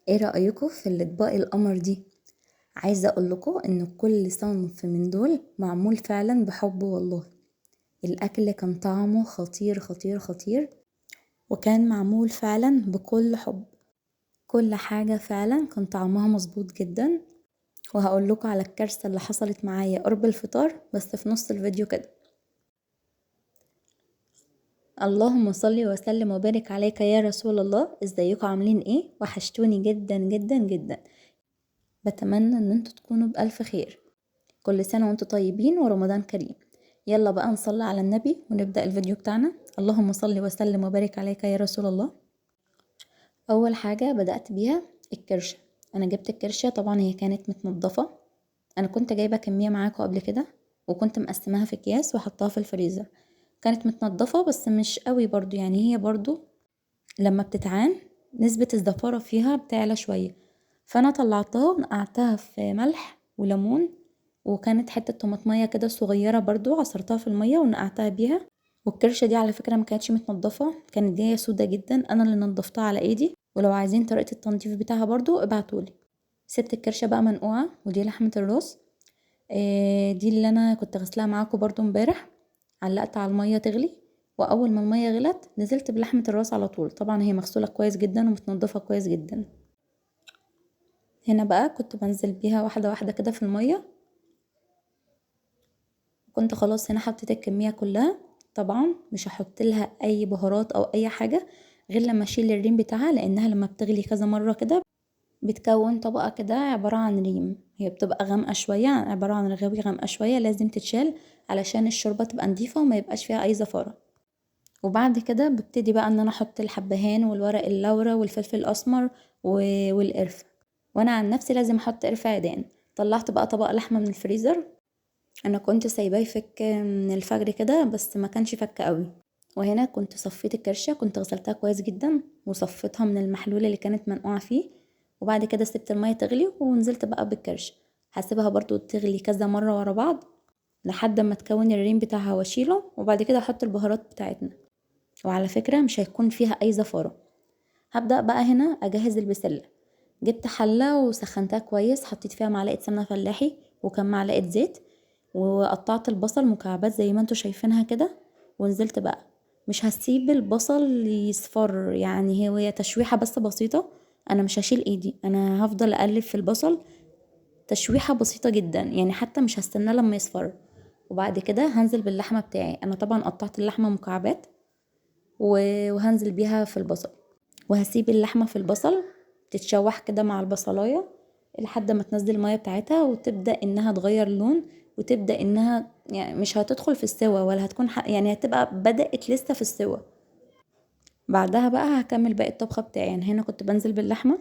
ايه رأيكم في الاطباق القمر دي؟ عايزة اقول لكم ان كل صنف من دول معمول فعلا بحب والله. الاكل كان طعمه خطير خطير خطير، وكان معمول فعلا بكل حب. كل حاجة فعلا كان طعمها مظبوط جدا. وهقول لكم على الكارثة اللي حصلت معايا قرب الفطار بس في نص الفيديو كده. اللهم صل وسلم وبارك عليك يا رسول الله. ازيكم عاملين ايه؟ وحشتوني جدا جدا جدا. بتمنى ان انتوا تكونوا بألف خير. كل سنة وانتم طيبين ورمضان كريم. يلا بقى نصلي على النبي ونبدأ الفيديو بتاعنا. اللهم صل وسلم وبارك عليك يا رسول الله. أول حاجة بدأت بيها الكرشة. أنا جبت الكرشة، طبعا هي كانت متنضفة. أنا كنت جايبة كمية معاكم قبل كده، وكنت مقسماها في أكياس وحطها في الفريزر. كانت متنضفة بس مش قوي برضو، يعني هي برضو لما بتتعان نسبة الزفارة فيها بتعلى شوية. فأنا طلعتها ونقعتها في ملح وليمون، وكانت حتة طماطمية كده صغيرة برضو عصرتها في المية ونقعتها بيها. والكرشة دي على فكرة ما كانتش متنضفة، كانت جاية سودة جدا، انا اللي نضفتها على ايدي. ولو عايزين طريقة التنظيف بتاعها برضو ابعتولي. سبت الكرشة بقى منقوعة، ودي لحمة الراس. دي اللي انا كنت غسلاها معاكم برضو امبارح. علقت على المية تغلي، واول ما المية غلت نزلت بلحمة الراس على طول. طبعا هي مغسولة كويس جدا ومتنضفة كويس جدا. هنا بقى كنت بنزل بيها واحدة واحدة كده في المية. كنت خلاص هنا حطيت الكمية كلها. طبعا مش هحط لها اي بهارات او اي حاجة غير لما اشيل الريم بتاعها، لانها لما بتغلي كذا مرة كده بتكون طبقة كده عبارة عن ريم. هي بتبقى غامقة شوية، عبارة عن رغاوي غامقة شوية، لازم تتشال علشان الشوربة تبقى نضيفة وما يبقاش فيها اي زفارة. وبعد كده ببتدي بقى ان انا احط الحبهان والورق اللورا والفلفل الاسمر والقرفة. وانا عن نفسي لازم احط قرفة عيدان. طلعت بقى طبق لحمة من الفريزر. انا كنت سايباه يفك من الفجر كده بس ما كانش فك قوي. وهنا كنت صفيت الكرشه، كنت غسلتها كويس جدا وصفيتها من المحلول اللي كانت منقوعه فيه. وبعد كده سبت الميه تغلي ونزلت بقى بالكرشه. هسيبها برضو تغلي كذا مره ورا بعض لحد ما تكون الريم بتاعها واشيله، وبعد كده احط البهارات بتاعتنا. وعلى فكره مش هيكون فيها اي زفاره. هبدا بقى هنا اجهز البسله. جبت حله وسخنتها كويس، حطيت فيها معلقه سمنه فلاحي وكم معلقه زيت. وقطعت البصل مكعبات زي ما انتوا شايفينها كده. ونزلت بقى. مش هسيب البصل يصفر، يعني هي تشويحة بس بسيطة. انا مش هشيل ايدي، انا هفضل اقلب في البصل. تشويحة بسيطة جدا، يعني حتى مش هستناه لما يصفر. وبعد كده هنزل باللحمة بتاعي. انا طبعا قطعت اللحمة مكعبات وهنزل بيها في البصل. وهسيب اللحمة في البصل تتشوح كده مع البصلاية لحد ما تنزل المية بتاعتها وتبدأ انها تغير لون. وتبدأ انها يعني مش هتدخل في السوا ولا هتكون يعني هتبقى بدأت لسه في السوا. بعدها بقى هكمل باقي الطبخة بتاعي. يعني هنا كنت بنزل باللحمة.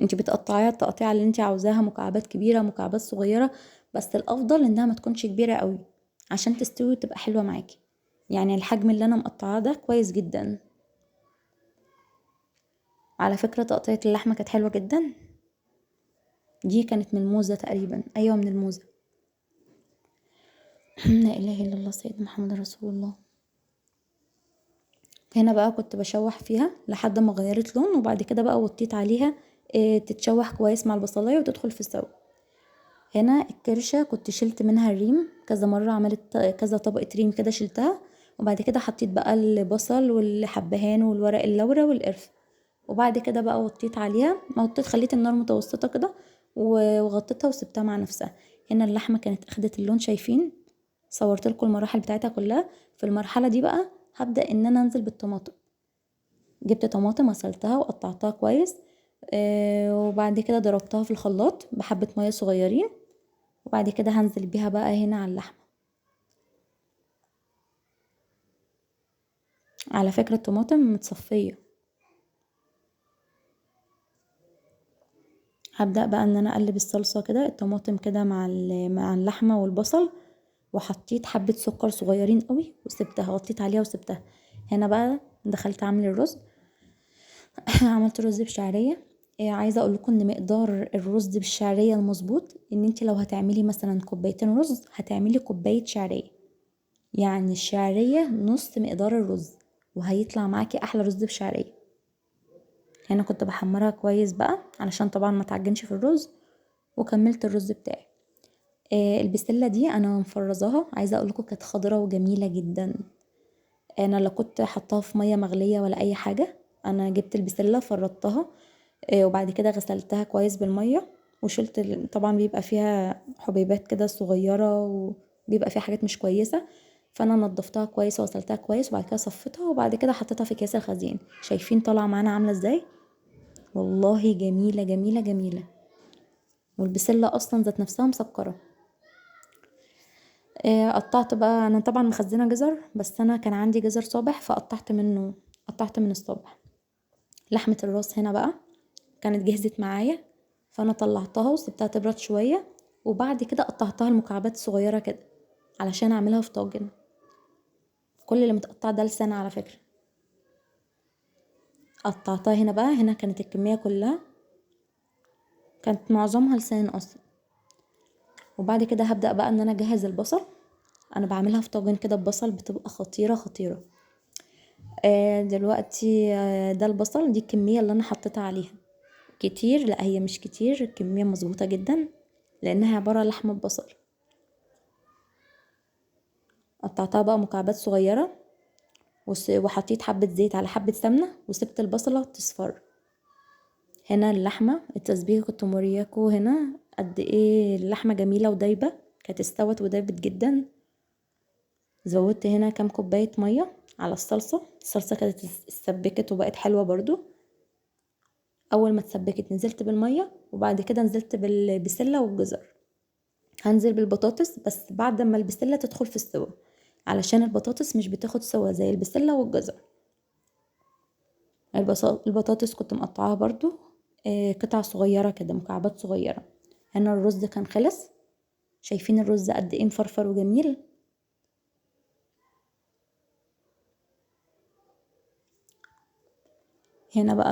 انتي بتقطعيها التقطيعة اللي انتي عاوزاها، مكعبات كبيرة مكعبات صغيرة. بس الافضل انها ما تكونش كبيرة قوي عشان تستوي وتبقى حلوة معاكي. يعني الحجم اللي انا مقطعاه ده كويس جدا. على فكرة تقطيعة اللحمة كانت حلوة جدا. دي كانت من الموزة تقريبا، ايوه من الموزة. لا اله الا الله سيدنا محمد رسول الله. هنا بقى كنت بشوح فيها لحد ما غيرت لون، وبعد كده بقى وطيت عليها تتشوح كويس مع البصلايه وتدخل في السوا. هنا الكرشه كنت شلت منها الريم كذا مره، عملت كذا طبقه ريم كده شلتها. وبعد كده حطيت بقى البصل والحبهان والورق اللورا والقرفه. وبعد كده بقى وطيت عليها، ما وطيت، خليت النار متوسطه كده. وغطيتها وسبتها مع نفسها. هنا اللحمه كانت اخدت اللون، شايفين؟ صورت لكم المراحل بتاعتها كلها. في المرحله دي بقى هبدا ان انا انزل بالطماطم. جبت طماطم غسلتها وقطعتها كويس. وبعد كده ضربتها في الخلاط بحبه ميه صغيرين. وبعد كده هنزل بيها بقى هنا على اللحمه. على فكره الطماطم متصفيه. هبدا بقى ان انا اقلب الصلصه كده، الطماطم كده مع اللحمه والبصل. وحطيت حبه سكر صغيرين قوي وسبتها، غطيت عليها وسبتها. هنا بقى دخلت اعمل الرز. عملت رز بشعريه. عايزه اقول لكم ان مقدار الرز بالشعريه المظبوط ان انت لو هتعملي مثلا كوبايتين رز هتعملي كوبايه شعريه. يعني الشعريه نص مقدار الرز، وهيطلع معاكي احلى رز بشعريه. هنا كنت بحمرها كويس بقى علشان طبعا ما تعجنش في الرز. وكملت الرز بتاعي. البسلة دي انا مفرزاها، عايزة اقولكم كانت خضرة وجميلة جدا. انا لا كنت حطاها في مية مغلية ولا اي حاجة، انا جبت البسلة فرطتها. وبعد كده غسلتها كويس بالمية وشلت طبعا بيبقى فيها حبيبات كده صغيرة وبيبقى فيها حاجات مش كويسة. فانا نضفتها كويس وغسلتها كويس وبعد كده صفيتها وبعد كده حطيتها في اكياس الخزين. شايفين طالعه معانا عامله ازاي؟ والله جميله جميله جميله. والبسله اصلا ذات نفسها مسكره. قطعت بقى، انا طبعا مخزنه جزر بس انا كان عندي جزر صابح فقطعت منه. قطعت من الصابح. لحمه الراس هنا بقى كانت جهزت معايا. فانا طلعتها وسبتها تبرد شويه. وبعد كده قطعتها لمكعبات صغيره كده علشان اعملها في طاجن. كل اللي متقطع ده لسان على فكره. قطعتها هنا بقى، هنا كانت الكميه كلها. كانت معظمها لسان اصلا. وبعد كده هبدأ بقى ان انا اجهز البصل. انا بعملها في طاجن كده ببصل بتبقى خطيرة خطيرة. دلوقتي ده البصل، دي الكمية اللي انا حطيتها عليها. كتير؟ لا هي مش كتير، الكمية مظبوطة جدا لانها عبارة عن لحمة بصل. قطعتها بقى مكعبات صغيرة. وحطيت حبة زيت على حبة سمنة وسبت البصلة تصفر. هنا اللحمة التسبيكة كنت مورياكو هنا قد ايه اللحمة جميلة ودايبة. كانت استوت ودايبت جدا. زودت هنا كام كوباية مية على الصلصة كانت اتسبكت وبقت حلوة برضو. اول ما اتسبكت نزلت بالمية وبعد كده نزلت بالبسلة والجزر. هنزل بالبطاطس بس بعد ما البسلة تدخل في السوا علشان البطاطس مش بتاخد سوا زي البسلة والجزر. البطاطس كنت مقطعاها برضو قطع صغيرة كده مكعبات صغيرة. هنا الرز كان خلص. شايفين الرز قد ايه مفرفر وجميل. هنا بقى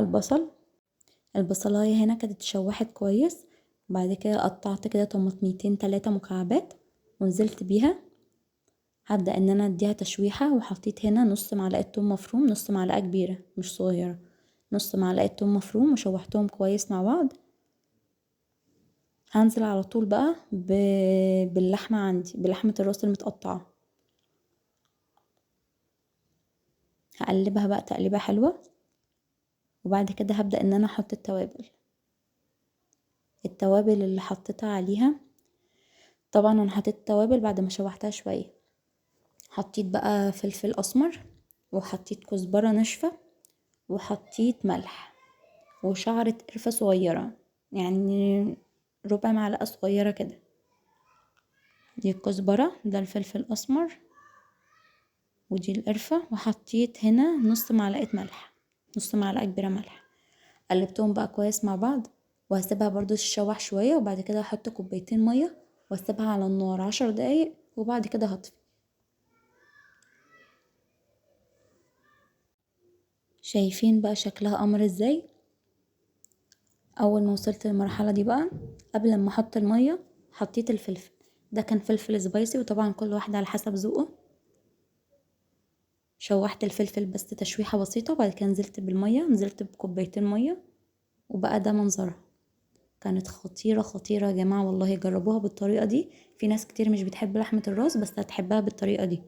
البصلاية هنا كانت اتشوحت كويس. وبعد كده قطعت كده طماطميتين 3 مكعبات ونزلت بيها. هبدأ ان انا اديها تشويحة وحطيت هنا نص معلقة توم مفروم، نص معلقة كبيرة مش صغيرة. نص معلقة توم مفروم وشوحتهم كويس مع بعض. هنزل على طول بقى باللحمة عندي، بلحمة الراس المتقطعة. هقلبها بقى تقليبة حلوة. وبعد كده هبدأ ان انا احط التوابل اللي حطيتها عليها. طبعا انا حطيت التوابل بعد ما شوحتها شوية. حطيت بقى فلفل اسمر وحطيت كزبرة ناشفة وحطيت ملح وشعرة قرفة صغيرة، يعني ربع معلقة صغيرة كده. دي الكزبرة، ده الفلفل الاسمر، ودي القرفة. وحطيت هنا نص معلقة ملح، نص معلقة كبيرة ملح. قلبتهم بقى كويس مع بعض. وهسيبها برضو تتشوح شوية وبعد كده هحط كوبايتين مية واسيبها على النار 10 دقايق وبعد كده هطفي. شايفين بقى شكلها قمر ازاي؟ اول ما وصلت للمرحله دي بقى قبل ما احط الميه حطيت الفلفل. ده كان فلفل سبايسي وطبعا كل واحد على حسب ذوقه. شوحت الفلفل بس تشويحه بسيطه وبعد كده نزلت بالميه، نزلت بكوبايتين ميه. وبقى ده منظرها. كانت خطيره خطيره يا جماعه، والله جربوها بالطريقه دي. في ناس كتير مش بتحب لحمه الراس بس هتحبها بالطريقه دي.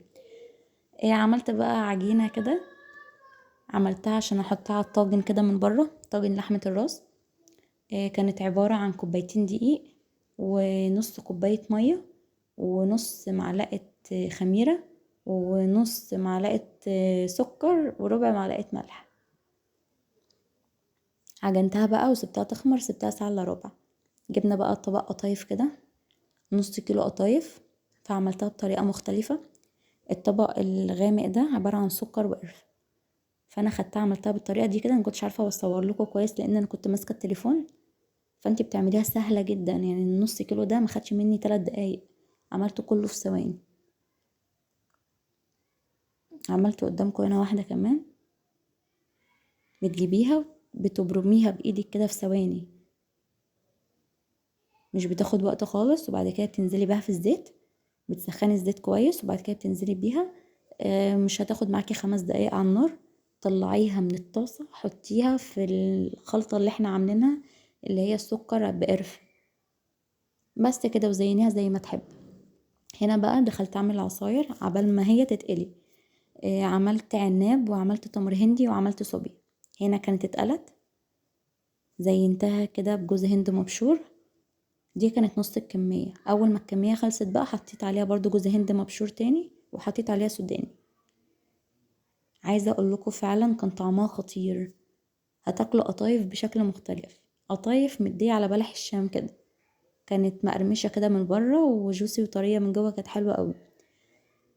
عملت بقى عجينه كده. عملتها عشان احطها على الطاجن كده من بره، طاجن لحمه الراس. كانت عبارة عن كوبايتين دقيق ونص كوباية مية ونص معلقة خميرة ونص معلقة سكر وربع معلقة ملح. عجنتها بقى وسبتها تخمر، سبتها ساعة الا ربع. جبنا بقى طبق قطايف كده، نص كيلو قطايف. فعملتها بطريقة مختلفة. الطبق الغامق ده عبارة عن سكر وقرفة. فانا خدتها عملتها بالطريقة دي كده، ما كنتش عارفة اوصور لكم كويس لان انا كنت ماسكة التليفون. فانتي بتعمليها سهلة جدا، يعني النص كيلو ده ما خدش مني 3 دقايق. عملته كله في ثواني. عملت قدامكم هنا واحدة كمان. بتجيبيها بتبرميها بايدك كده في ثواني، مش بتاخد وقت خالص. وبعد كده بتنزلي بيها في الزيت. بتسخني الزيت كويس وبعد كده بتنزلي بيها. مش هتاخد معاكي 5 دقايق على النار. طلعيها من الطاسة، حطيها في الخلطة اللي احنا عاملينها اللي هي السكر بقرفة، بس كده، وزينيها زي ما تحب. هنا بقى دخلت اعمل عصاير عبال ما هي تتقلي. عملت عناب وعملت تمر هندي وعملت صوبيا. هنا كانت اتقلت، زينتها كده بجوز هند مبشور. دي كانت نص الكمية. اول ما الكمية خلصت بقى حطيت عليها برضو جوز هند مبشور تاني، وحطيت عليها سوداني. عايزة اقول لكم فعلا كان طعمها خطير. هتاكلوا قطايف بشكل مختلف، قطايف مدية على بلح الشام كده، كانت مقرمشة كده من بره وجوسي وطرية من جوه، كانت حلوة قوي.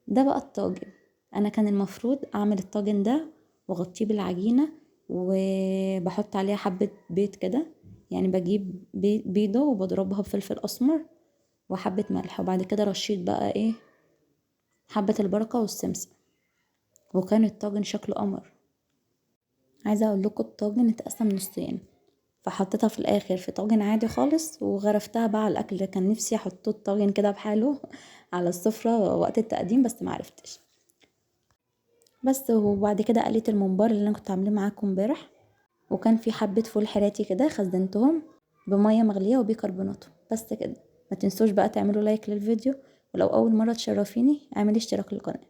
ده بقى الطاجن. انا كان المفروض اعمل الطاجن ده واغطيه بالعجينة، وبحط عليها حبة بيض كده، يعني بجيب بيضة وبضربها بفلفل اسمر وحبة ملح، وبعد كده رشيت بقى ايه، حبة البركة والسمسم، وكان الطاجن شكله قمر. عايزة اقول لكم الطاجن اتقسم نصين، فحطيتها في الاخر في طاجن عادي خالص، وغرفتها بقى على الاكل. كان نفسي احط الطاجن كده بحاله على السفرة وقت التقديم، بس معرفتش. بس وبعد كده قليت الممبار اللي انا كنت عاملاه معاكم امبارح، وكان في حبة فول حراتي كده خزنتهم بمية مغلية وبيكربونات. بس كده. ما تنسوش بقى تعملوا لايك للفيديو، ولو اول مرة تشرفيني اعملي اشتراك للقناة.